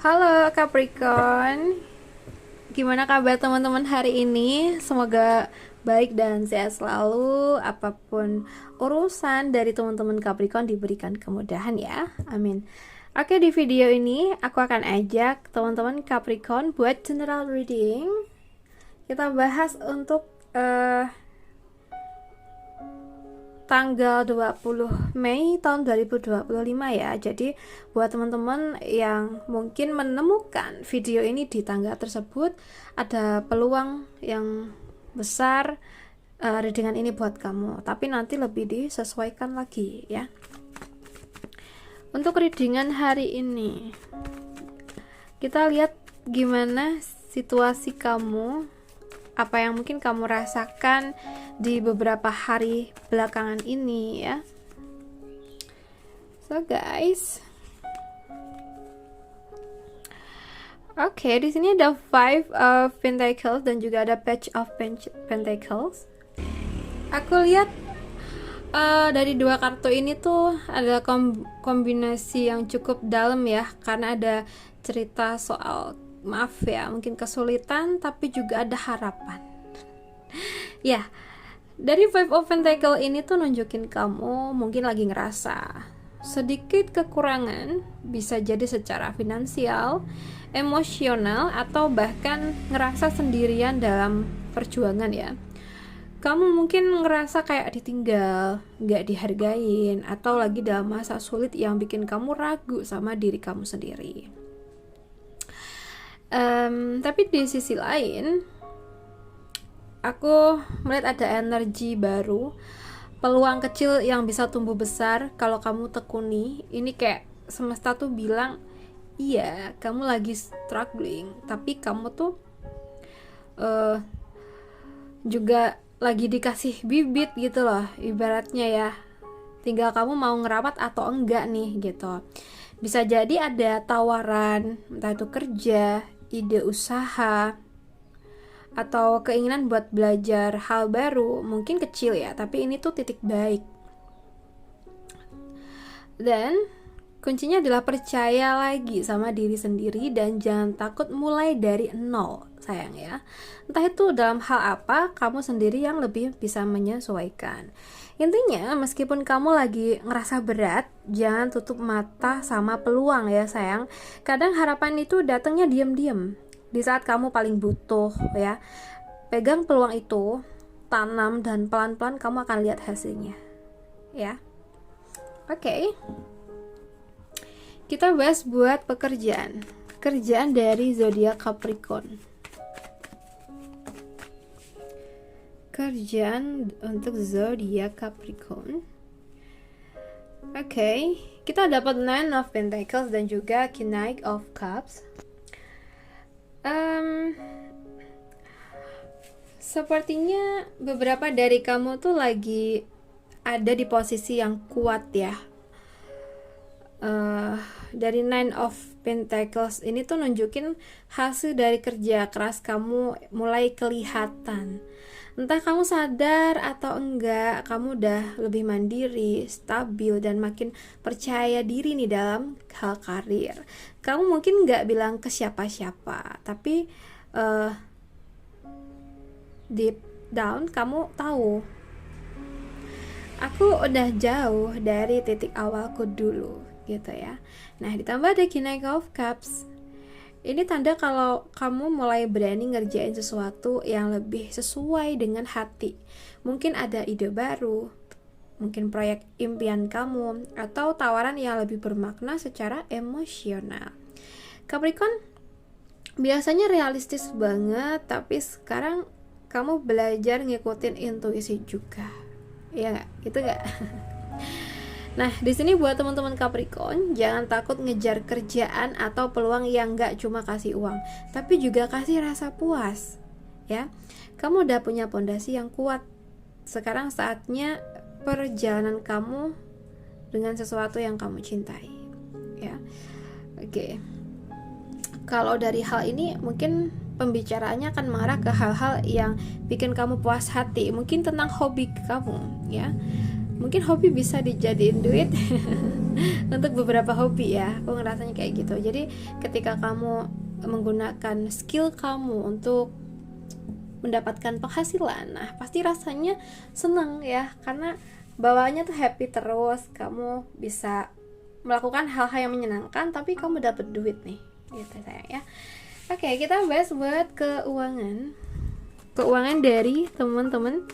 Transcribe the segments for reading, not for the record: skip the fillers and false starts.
Halo Capricorn, gimana kabar teman-teman hari ini? Semoga baik dan sehat selalu. Apapun urusan dari teman-teman Capricorn diberikan kemudahan ya, amin. Oke, di video ini aku akan ajak teman-teman Capricorn buat general reading. Kita bahas untuk tanggal 20 Mei tahun 2025 ya. Jadi buat teman-teman yang mungkin menemukan video ini di tanggal tersebut, ada peluang yang besar readingan ini buat kamu. Tapi nanti lebih disesuaikan lagi ya. Untuk readingan hari ini, kita lihat gimana situasi kamu, apa yang mungkin kamu rasakan di beberapa hari belakangan ini ya. So guys, oke, di sini ada Five of Pentacles dan juga ada Page of Pentacles. Aku lihat dari dua kartu ini tuh ada kombinasi yang cukup dalam ya, karena ada cerita soal, maaf ya, mungkin kesulitan tapi juga ada harapan. Ya, dari Five of Pentacles ini tuh nunjukin kamu mungkin lagi ngerasa sedikit kekurangan, bisa jadi secara finansial, emosional, atau bahkan ngerasa sendirian dalam perjuangan ya. Kamu mungkin ngerasa kayak ditinggal, gak dihargain, atau lagi dalam masa sulit yang bikin kamu ragu sama diri kamu sendiri. Tapi di sisi lain, aku melihat ada energi baru, peluang kecil yang bisa tumbuh besar kalau kamu tekuni. Ini kayak semesta tuh bilang, iya kamu lagi struggling, tapi kamu tuh juga lagi dikasih bibit gitu loh, ibaratnya ya. Tinggal kamu mau ngerawat atau enggak nih gitu. Bisa jadi ada tawaran, entah itu kerja, ide usaha, atau keinginan buat belajar hal baru. Mungkin kecil ya, tapi ini tuh titik baik. Dan kuncinya adalah percaya lagi sama diri sendiri dan jangan takut mulai dari nol, sayang ya. Entah itu dalam hal apa, kamu sendiri yang lebih bisa menyesuaikan. Intinya, meskipun kamu lagi ngerasa berat, jangan tutup mata sama peluang ya sayang. Kadang harapan itu datangnya diam-diam di saat kamu paling butuh ya. Pegang peluang itu, tanam, dan pelan-pelan kamu akan lihat hasilnya ya. Oke. Kita bahas buat kerjaan dari zodiak Capricorn. Kerjaan untuk zodiak Capricorn. Oke, kita dapat Nine of Pentacles dan juga Knight of Cups. Sepertinya beberapa dari kamu tuh lagi ada di posisi yang kuat ya. Dari Nine of Pentacles ini tuh nunjukin hasil dari kerja keras kamu mulai kelihatan. Entah kamu sadar atau enggak, kamu udah lebih mandiri, stabil, dan makin percaya diri nih dalam hal karir. Kamu mungkin gak bilang ke siapa-siapa, tapi deep down kamu tahu, aku udah jauh dari titik awalku dulu gitu ya. Nah, ditambah ada Knight of Cups. Ini tanda kalau kamu mulai berani ngerjain sesuatu yang lebih sesuai dengan hati. Mungkin ada ide baru, mungkin proyek impian kamu, atau tawaran yang lebih bermakna secara emosional. Capricorn biasanya realistis banget, tapi sekarang kamu belajar ngikutin intuisi juga. Ya nggak? Gitu nggak? Nah, di sini buat teman-teman Capricorn, jangan takut ngejar kerjaan atau peluang yang nggak cuma kasih uang, tapi juga kasih rasa puas. Ya, kamu udah punya pondasi yang kuat. Sekarang saatnya perjalanan kamu dengan sesuatu yang kamu cintai. Ya, oke. Kalau dari hal ini, mungkin pembicaraannya akan mengarah ke hal-hal yang bikin kamu puas hati. Mungkin tentang hobi kamu, ya. Mungkin hobi bisa dijadiin duit untuk beberapa hobi ya, aku ngerasanya kayak gitu. Jadi ketika kamu menggunakan skill kamu untuk mendapatkan penghasilan, nah pasti rasanya seneng ya, karena bawaannya tuh happy terus, kamu bisa melakukan hal-hal yang menyenangkan tapi kamu dapat duit nih, gitu sayang ya. Oke, kita bahas buat keuangan dari teman-teman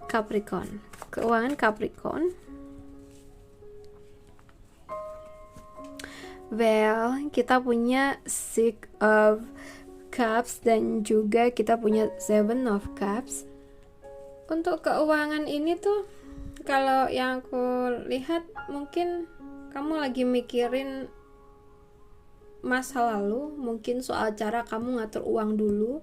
Capricorn. Keuangan Capricorn. Well, kita punya Six of Cups dan juga kita punya Seven of Cups. Untuk keuangan ini tuh, kalau yang aku lihat mungkin kamu lagi mikirin masa lalu, mungkin soal cara kamu ngatur uang dulu,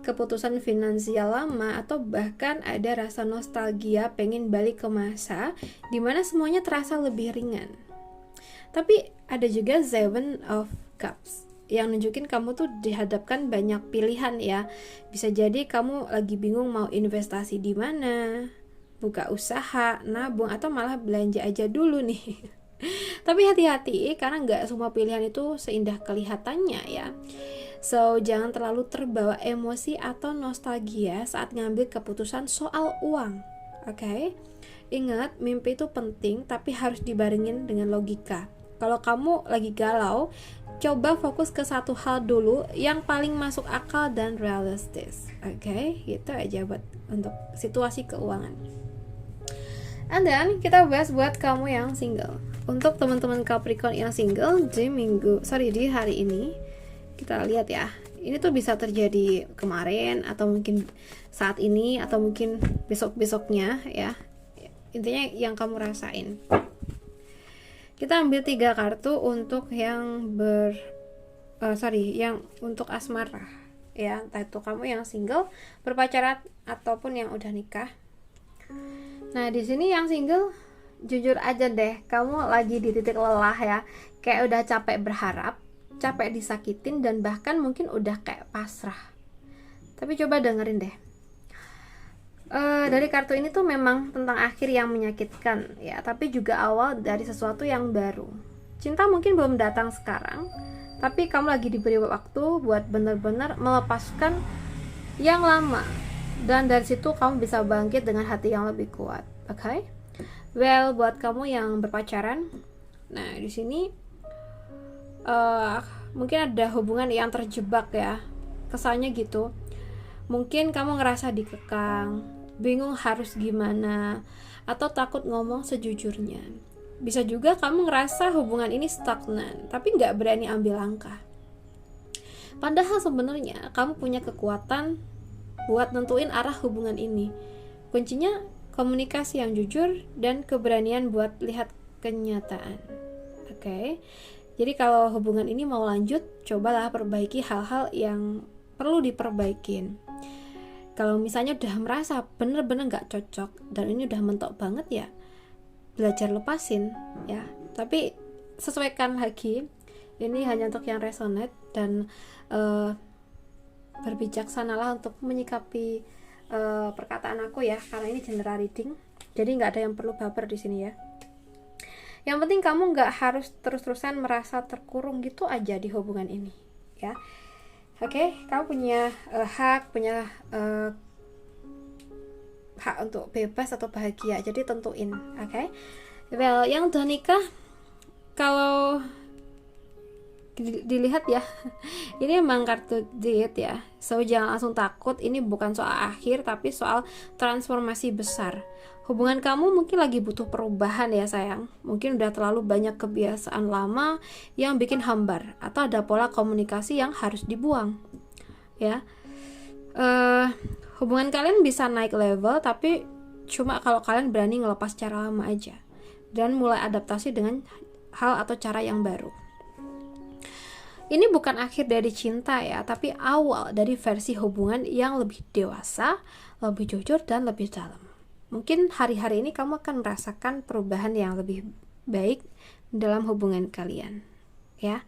keputusan finansial lama, atau bahkan ada rasa nostalgia pengen balik ke masa dimana semuanya terasa lebih ringan. Tapi ada juga Seven of Cups yang nunjukin kamu tuh dihadapkan banyak pilihan ya. Bisa jadi kamu lagi bingung mau investasi di mana, buka usaha, nabung, atau malah belanja aja dulu nih. Tapi hati-hati karena nggak semua pilihan itu seindah kelihatannya ya. So, jangan terlalu terbawa emosi atau nostalgia saat ngambil keputusan soal uang. Oke? Ingat, mimpi itu penting tapi harus dibarengin dengan logika. Kalau kamu lagi galau, coba fokus ke satu hal dulu yang paling masuk akal dan realistis. Oke? Gitu aja untuk situasi keuangan. And then kita bahas buat kamu yang single. Untuk teman-teman Capricorn yang single di hari ini, kita lihat ya, ini tuh bisa terjadi kemarin atau mungkin saat ini atau mungkin besok-besoknya ya. Intinya yang kamu rasain. Kita ambil 3 kartu untuk yang yang untuk asmara ya, entah itu kamu yang single, berpacaran ataupun yang udah nikah. Nah, di sini yang single, jujur aja deh, kamu lagi di titik lelah ya, kayak udah capek berharap, capek disakitin, dan bahkan mungkin udah kayak pasrah. Tapi coba dengerin deh, dari kartu ini tuh memang tentang akhir yang menyakitkan ya, tapi juga awal dari sesuatu yang baru. Cinta mungkin belum datang sekarang, tapi kamu lagi diberi waktu buat benar-benar melepaskan yang lama, dan dari situ kamu bisa bangkit dengan hati yang lebih kuat. Oke? Well, buat kamu yang berpacaran, nah di sini mungkin ada hubungan yang terjebak ya, kesannya gitu. Mungkin kamu ngerasa dikekang, bingung harus gimana, atau takut ngomong sejujurnya. Bisa juga kamu ngerasa hubungan ini stagnan, tapi nggak berani ambil langkah. Padahal sebenarnya kamu punya kekuatan buat nentuin arah hubungan ini. Kuncinya komunikasi yang jujur dan keberanian buat lihat kenyataan. Oke? Jadi kalau hubungan ini mau lanjut, cobalah perbaiki hal-hal yang perlu diperbaikin. Kalau misalnya udah merasa bener-bener gak cocok dan ini udah mentok banget ya, belajar lepasin ya. Tapi sesuaikan lagi, ini hanya untuk yang resonate, dan berbijaksanalah untuk menyikapi perkataan aku ya, karena ini general reading, jadi nggak ada yang perlu baper di sini ya. Yang penting kamu nggak harus terus-terusan merasa terkurung gitu aja di hubungan ini ya. Oke, kamu punya hak untuk bebas atau bahagia, jadi tentuin. Oke? Well, yang udah nikah, kalau dilihat ya, ini emang kartu Death ya, so jangan langsung takut. Ini bukan soal akhir, tapi soal transformasi besar. Hubungan kamu mungkin lagi butuh perubahan ya sayang. Mungkin udah terlalu banyak kebiasaan lama yang bikin hambar, atau ada pola komunikasi yang harus dibuang ya. Hubungan kalian bisa naik level, tapi cuma kalau kalian berani ngelepas cara lama aja dan mulai adaptasi dengan hal atau cara yang baru. Ini bukan akhir dari cinta ya, tapi awal dari versi hubungan yang lebih dewasa, lebih jujur, dan lebih dalam. Mungkin hari-hari ini kamu akan merasakan perubahan yang lebih baik dalam hubungan kalian ya.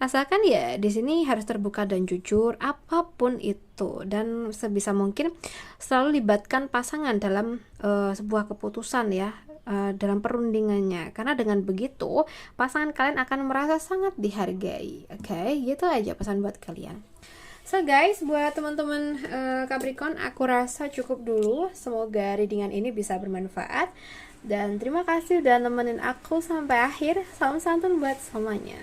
Asalkan ya di sini harus terbuka dan jujur apapun itu, dan sebisa mungkin selalu libatkan pasangan dalam sebuah keputusan ya. dalam perundingannya, karena dengan begitu pasangan kalian akan merasa sangat dihargai. Oke, gitu aja pesan buat kalian. So guys, buat teman-teman Capricorn, aku rasa cukup dulu. Semoga readingan ini bisa bermanfaat. Dan terima kasih udah nemenin aku sampai akhir. Salam santun buat semuanya.